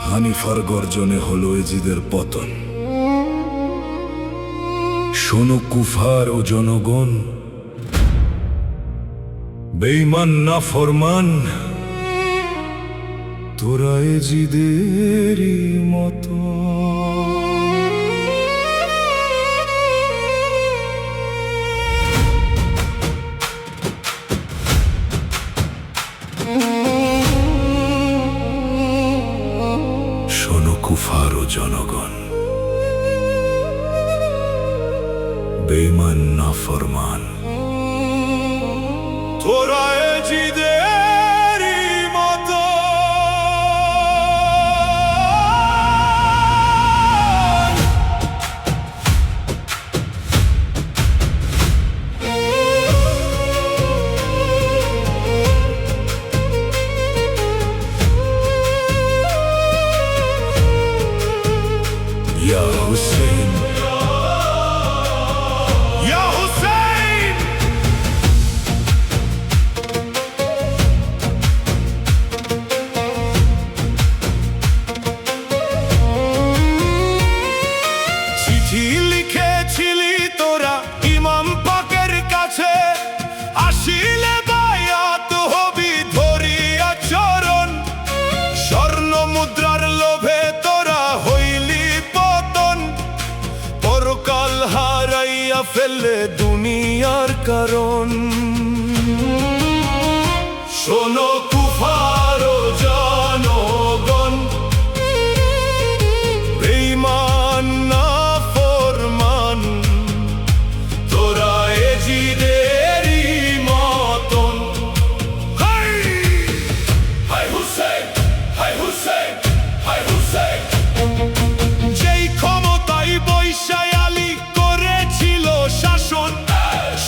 হানিফার গর্জনে হলো এজিদের পতন। শোনো কুফার ও জনগণ, বেঈমান নাফরমান, তোরা এজিদেরই মতো। শোনো কুফার ও জনগণ, বেঈমান নাফরমান, তোরা এজিদেরই মতো। ইয়া হুসেইন, ইয়া হুসেইন, চিঠি লিখেছিলি তোরা ইমাম পাকের কাছে, আসিলে বায়াত হবি ধরিয়া চরণ। স্বর্ণ মুদ্রার লোভে তোরা হইলি পতন, পরকাল হারাইয়া ফেললে দুনিয়ার কারণ। শোনো কুফার ও জনগণ, বেঈমান নাফরমান, তোরা এজিদেরই মতন। হাই হাই হুসেইন, হাই হুসেইন, হাই হুসেইন। যেই ক্ষমতায় বৈশায় আলী করেছিল শাসন,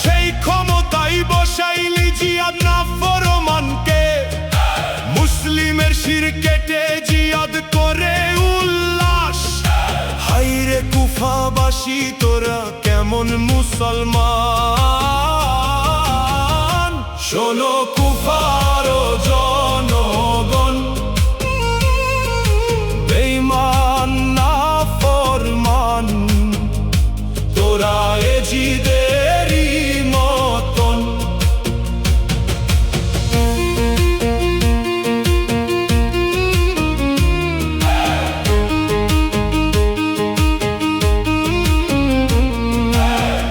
সেই ক্ষমতায় বসাইলি জিয়াদ নাফরমানকে। মুসলিমের শির কেটে জিয়াদ করে উল্লাস, হাইরে কুফাবাসী তোরা কেমন মুসলমান। শোনো কুফার ও জনগণ, বেঈমান নাফরমান, তোরা এজিদেরই মতন।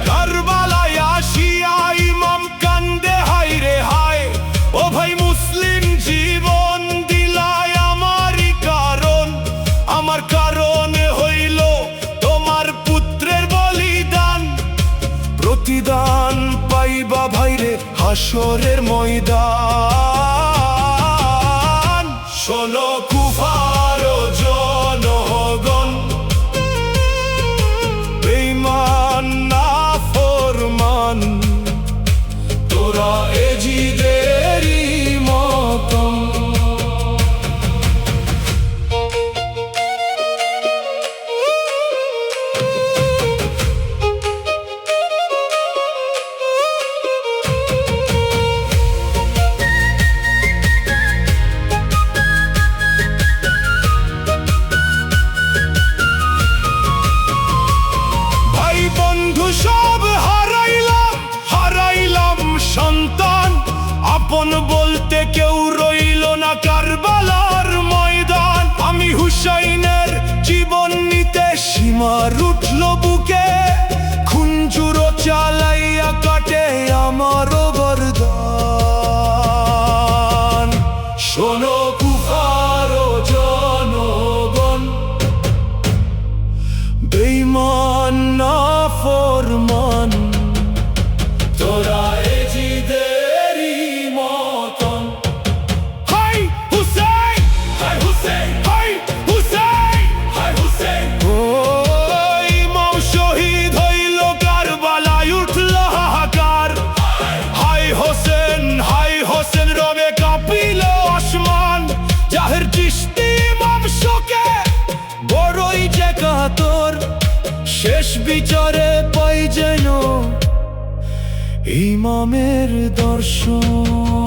কারবালায় আসিয়া ইমাম কান্দে হায়রে হায়, ও ভাই মুসলিম জীবন দিলাই আমারই কারণ। আমার কারণে হইল তোমার পুত্রের বলিদান, প্রতিদান পাইবা ভাইরে হাসরের ময়দান। শোনো কুফার ও জনগণ, বেঈমান নাফরমান, তোরা এজিদেরই মতন। ভাই বন্ধু সব হারাইলাম, হারাইলাম সন্তান, আপন বলতে কেউ রইল না কারবালার ময়দান। আমি হুসাইনের জীবন নিতে সীমার উঠল বুকে, খুঞ্জুরো চালাইয়া কাটে আমারও বরদান। শোনো কুফার ও জনগণ, বেঈমান নাফরমান, তোরা এজিদেরই মতন। হাই হুসেইন, হাই হুসেইন, হাই হুসেইন, হাই হুসেইন। ও ইমাম শহীদ হইল কারবালায় উঠল হাহাকার, হাই হোসেন, হাই হোসেন রবে কাঁপিল আসমান। জাহের চিশতি ইমাম শোকে বড়ই যে কাতর, শেষ বিচারে পাই যেন ইমামের দর্শন।